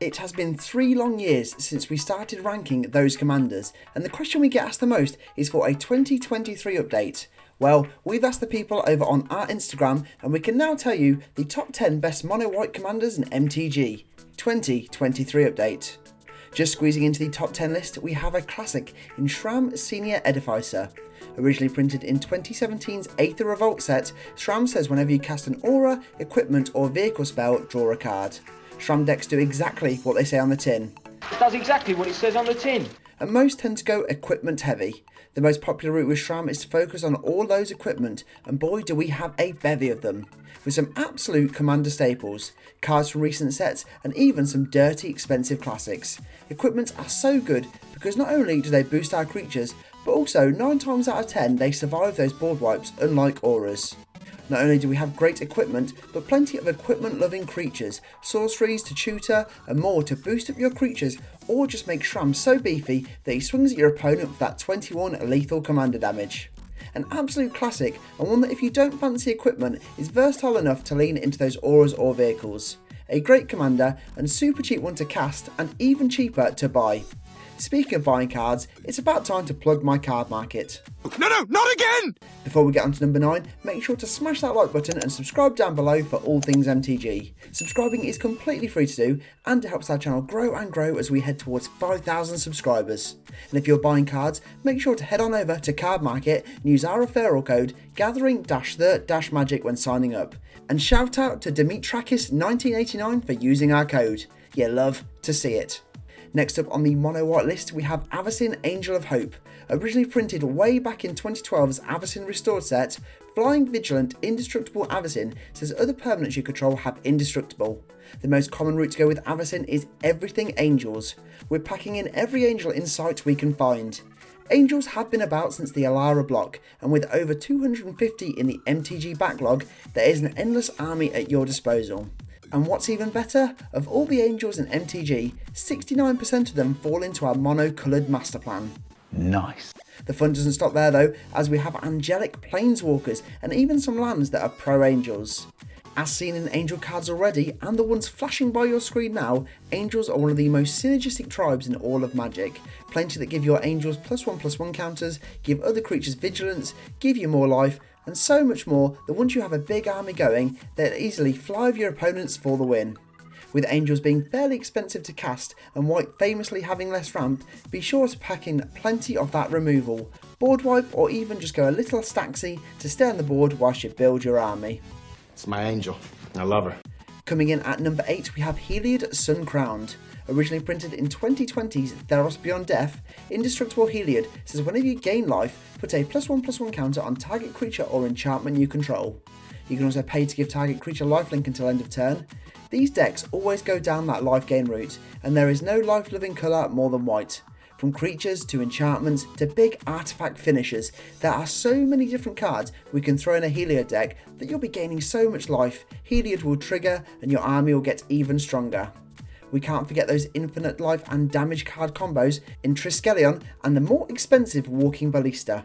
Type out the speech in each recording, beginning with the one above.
It has been 3 long years since we started ranking those commanders, and the question we get asked the most is for a 2023 update. Well, we've asked the people over on our Instagram, and we can now tell you the top 10 best mono white commanders in MTG 2023 update. Just squeezing into the top 10 list, we have a classic in SRAM Senior Edificer. Originally printed in 2017's Aether Revolt set, SRAM says whenever you cast an aura, equipment or vehicle spell, draw a card. SRAM decks do exactly what they say on the tin. It does exactly what it says on the tin. And most tend to go equipment heavy. The most popular route with SRAM is to focus on all those equipment, and boy do we have a bevy of them. With some absolute commander staples, cards from recent sets, and even some dirty expensive classics. Equipments are so good because not only do they boost our creatures, but also 9 times out of 10 they survive those board wipes, unlike auras. Not only do we have great equipment, but plenty of equipment loving creatures, sorceries to tutor and more to boost up your creatures, or just make SRAM so beefy that he swings at your opponent for that 21 lethal commander damage. An absolute classic, and one that if you don't fancy equipment is versatile enough to lean into those auras or vehicles. A great commander and super cheap one to cast, and even cheaper to buy. Speaking of buying cards, it's about time to plug my card market. No, not again! Before we get on to number 9, make sure to smash that like button and subscribe down below for all things MTG. Subscribing is completely free to do, and it helps our channel grow and grow as we head towards 5,000 subscribers. And if you're buying cards, make sure to head on over to Card Market and use our referral code gathering-the-magic when signing up. And shout out to Dimitrakis1989 for using our code. You love to see it. Next up on the mono white list, we have Avacyn Angel of Hope. Originally printed way back in 2012's Avacyn Restored set, Flying Vigilant Indestructible Avacyn says other permanents you control have Indestructible. The most common route to go with Avacyn is everything Angels. We're packing in every Angel in sight we can find. Angels have been about since the Alara block, and with over 250 in the MTG backlog, there is an endless army at your disposal. And what's even better, of all the Angels in MTG, 69% of them fall into our mono-coloured master plan. Nice. The fun doesn't stop there though, as we have angelic planeswalkers and even some lands that are pro-Angels. As seen in Angel cards already, and the ones flashing by your screen now, Angels are one of the most synergistic tribes in all of Magic. Plenty that give your Angels +1/+1 counters, give other creatures vigilance, give you more life, and so much more that once you have a big army going, they'll easily fly over your opponents for the win. With Angels being fairly expensive to cast and White famously having less ramp, be sure to pack in plenty of that removal, board wipe, or even just go a little stacksy to stay on the board whilst you build your army. It's my angel. I love her. Coming in at number 8 we have Heliod Sun-Crowned. Originally printed in 2020's Theros Beyond Death, Indestructible Heliod says whenever you gain life, put a +1/+1 counter on target creature or enchantment you control. You can also pay to give target creature lifelink until end of turn. These decks always go down that life gain route, and there is no life-loving colour more than white. From creatures to enchantments to big artifact finishers, there are so many different cards we can throw in a Heliod deck that you'll be gaining so much life, Heliod will trigger and your army will get even stronger. We can't forget those infinite life and damage card combos in Triskelion and the more expensive Walking Ballista.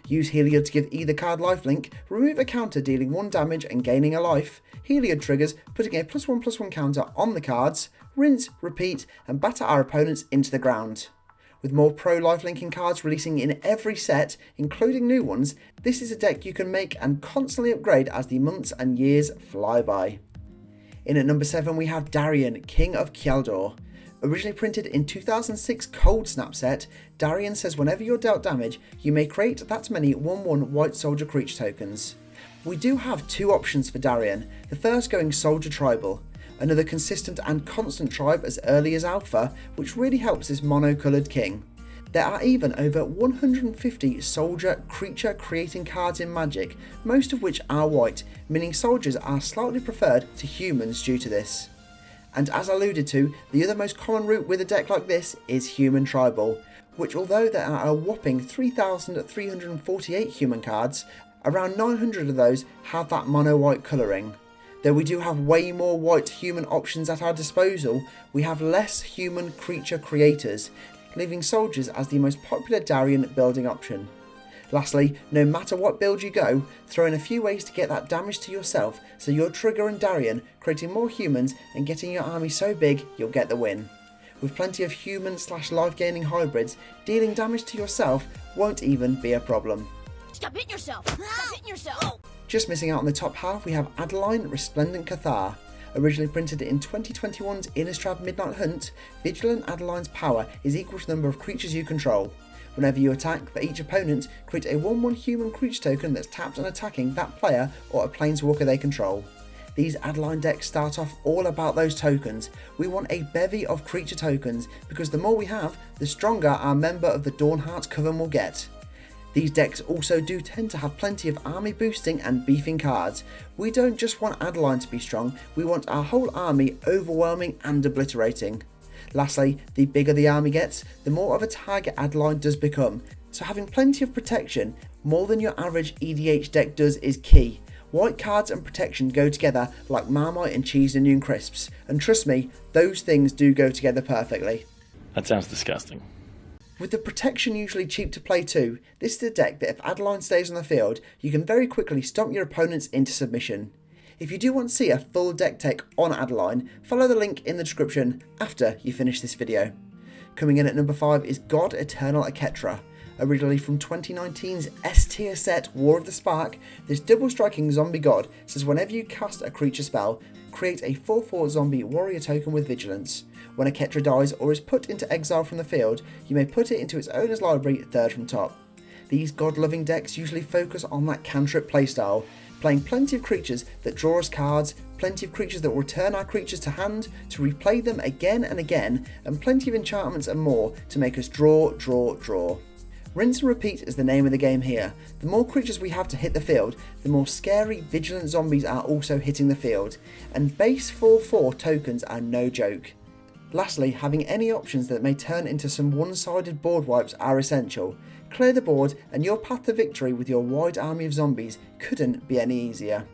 Use Heliod to give either card lifelink, remove a counter dealing 1 damage and gaining a life, Heliod triggers putting a +1/+1 counter on the cards, rinse, repeat and batter our opponents into the ground. With more pro lifelinking cards releasing in every set, including new ones, this is a deck you can make and constantly upgrade as the months and years fly by. In at number 7 we have Darion, King of Kjeldor. Originally printed in 2006 Cold Snap set, Darion says whenever you're dealt damage, you may create that many 1/1 White Soldier creature tokens. We do have 2 options for Darion, the first going Soldier Tribal, another consistent and constant tribe as early as Alpha, which really helps this mono-coloured king. There are even over 150 soldier creature creating cards in Magic, most of which are white, meaning soldiers are slightly preferred to humans due to this. And as alluded to, the other most common route with a deck like this is Human Tribal, which although there are a whopping 3,348 human cards, around 900 of those have that mono white colouring. Though we do have way more white human options at our disposal, we have less human creature creators, leaving soldiers as the most popular Darion building option. Lastly, no matter what build you go, throw in a few ways to get that damage to yourself so you're Trigger and Darion, creating more humans and getting your army so big you'll get the win. With plenty of human/life gaining hybrids, dealing damage to yourself won't even be a problem. Stop hitting yourself! Stop hitting yourself! Just missing out on the top half, we have Adeline Resplendent Cathar. Originally printed in 2021's Innistrad Midnight Hunt, Vigilant Adeline's power is equal to the number of creatures you control. Whenever you attack, for each opponent, create a 1/1 human creature token that's tapped and attacking that player or a planeswalker they control. These Adeline decks start off all about those tokens. We want a bevy of creature tokens because the more we have, the stronger our member of the Dawnheart Coven will get. These decks also do tend to have plenty of army boosting and beefing cards. We don't just want Adeline to be strong, we want our whole army overwhelming and obliterating. Lastly, the bigger the army gets, the more of a target Adeline does become, so having plenty of protection, more than your average EDH deck does, is key. White cards and protection go together like Marmite and cheese and Onion crisps, and trust me, those things do go together perfectly. That sounds disgusting. With the protection usually cheap to play too, this is a deck that if Adeline stays on the field, you can very quickly stomp your opponents into submission. If you do want to see a full deck take on Adeline, follow the link in the description after you finish this video. Coming in at number 5 is God Eternal Aketra. Originally from 2019's S-tier set War of the Spark, this double striking zombie god says whenever you cast a creature spell, create a 4/4 zombie warrior token with vigilance. When Aketra dies or is put into exile from the field, you may put it into its owner's library third from top. These god-loving decks usually focus on that cantrip playstyle, playing plenty of creatures that draw us cards, plenty of creatures that will return our creatures to hand to replay them again and again, and plenty of enchantments and more to make us draw, draw, draw. Rinse and repeat is the name of the game here. The more creatures we have to hit the field, the more scary vigilant zombies are also hitting the field, and base 4/4 tokens are no joke. Lastly, having any options that may turn into some one-sided board wipes are essential. Clear the board and your path to victory with your wide army of zombies couldn't be any easier.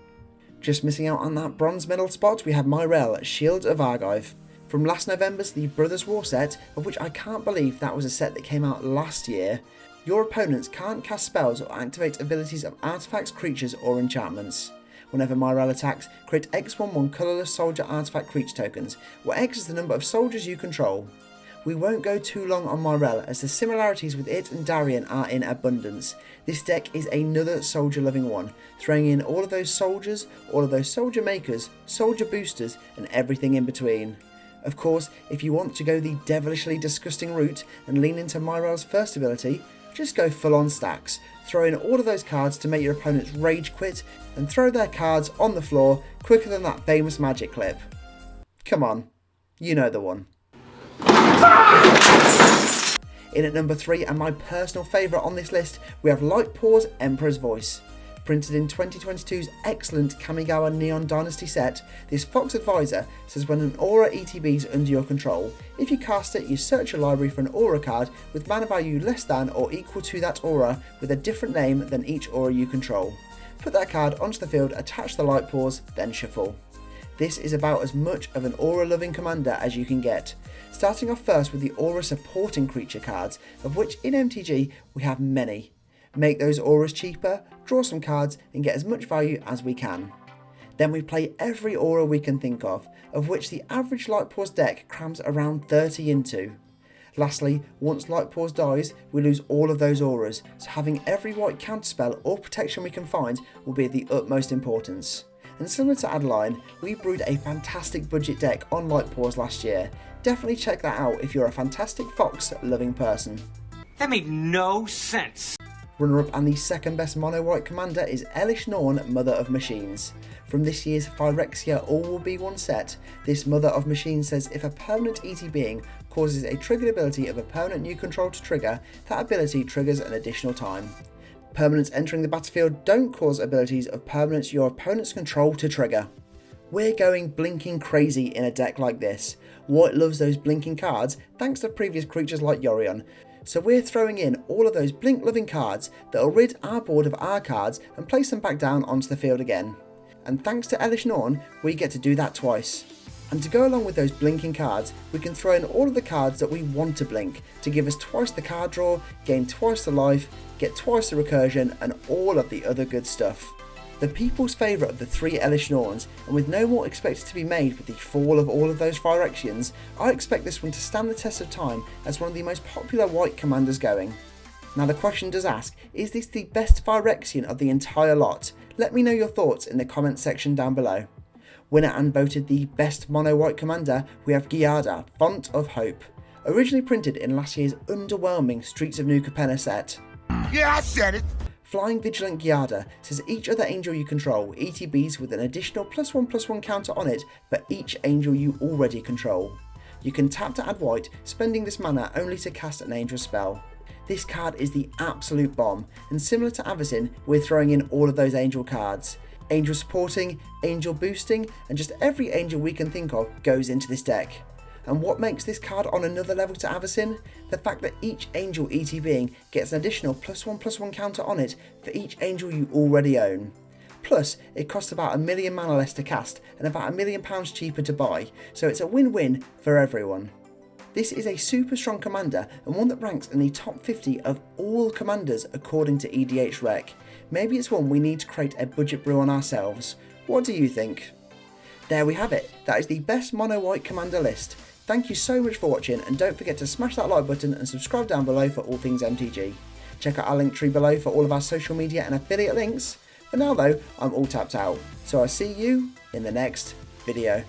Just missing out on that bronze medal spot, we have Myrael, Shield of Argive. From last November's The Brothers War set, of which I can't believe that was a set that came out last year, your opponents can't cast spells or activate abilities of artifacts, creatures or enchantments. Whenever Myrael attacks, create X/1/1 colourless soldier artifact creature tokens, where X is the number of soldiers you control. We won't go too long on Myrael as the similarities with it and Darion are in abundance. This deck is another soldier loving one, throwing in all of those soldiers, all of those soldier makers, soldier boosters and everything in between. Of course, if you want to go the devilishly disgusting route and lean into Myrael's first ability, just go full on stacks, throw in all of those cards to make your opponents rage quit and throw their cards on the floor quicker than that famous magic clip. Come on, you know the one. In at number 3 and my personal favourite on this list, we have Lightpaw's Emperor's Voice. Printed in 2022's excellent Kamigawa Neon Dynasty set, this Fox Advisor says when an aura ETB is under your control, if you cast it, you search your library for an aura card with mana value less than or equal to that aura with a different name than each aura you control. Put that card onto the field, attach the Lightpaws, then shuffle. This is about as much of an aura-loving commander as you can get. Starting off first with the aura supporting creature cards, of which in MTG we have many. Make those auras cheaper, draw some cards and get as much value as we can. Then we play every aura we can think of which the average Lightpaws deck crams around 30 into. Lastly, once Lightpaws dies, we lose all of those auras, so having every white counterspell or protection we can find will be of the utmost importance. And similar to Adeline, we brewed a fantastic budget deck on Lightpaws last year. Definitely check that out if you're a fantastic Fox loving person. That made no sense. Runner-up and the second best mono-white commander is Elish Norn, Mother of Machines. From this year's Phyrexia All Will Be One set, this Mother of Machines says if a permanent ET being causes a triggered ability of a permanent you control to trigger, that ability triggers an additional time. Permanents entering the battlefield don't cause abilities of permanents your opponents control to trigger. We're going blinking crazy in a deck like this. White loves those blinking cards thanks to previous creatures like Darion. So we're throwing in all of those blink-loving cards that'll rid our board of our cards and place them back down onto the field again. And thanks to Elish Norn, we get to do that twice. And to go along with those blinking cards, we can throw in all of the cards that we want to blink to give us twice the card draw, gain twice the life, get twice the recursion, and all of the other good stuff. The people's favourite of the 3 Elish Norns, and with no more expected to be made with the fall of all of those Phyrexians, I expect this one to stand the test of time as one of the most popular white commanders going. Now the question does ask, is this the best Phyrexian of the entire lot? Let me know your thoughts in the comments section down below. Winner and voted the best mono white commander, we have Giada, Font of Hope. Originally printed in last year's underwhelming Streets of New Capenna set. Yeah, I said it. Flying Vigilant Giada says each other angel you control ETBs with an additional +1/+1 counter on it for each angel you already control. You can tap to add white, spending this mana only to cast an angel spell. This card is the absolute bomb, and similar to Avacyn, we're throwing in all of those angel cards. Angel supporting, angel boosting, and just every angel we can think of goes into this deck. And what makes this card on another level to Avacyn? The fact that each angel ETBing gets an additional +1/+1 counter on it for each angel you already own. Plus, it costs about 1 million mana less to cast and about £1 million cheaper to buy, so it's a win-win for everyone. This is a super strong commander and one that ranks in the top 50 of all commanders according to EDH Rec. Maybe it's one we need to create a budget brew on ourselves. What do you think? There we have it, that is the best mono white commander list. Thank you so much for watching, and don't forget to smash that like button and subscribe down below for all things MTG. Check out our link tree below for all of our social media and affiliate links. For now though, I'm all tapped out, so I'll see you in the next video.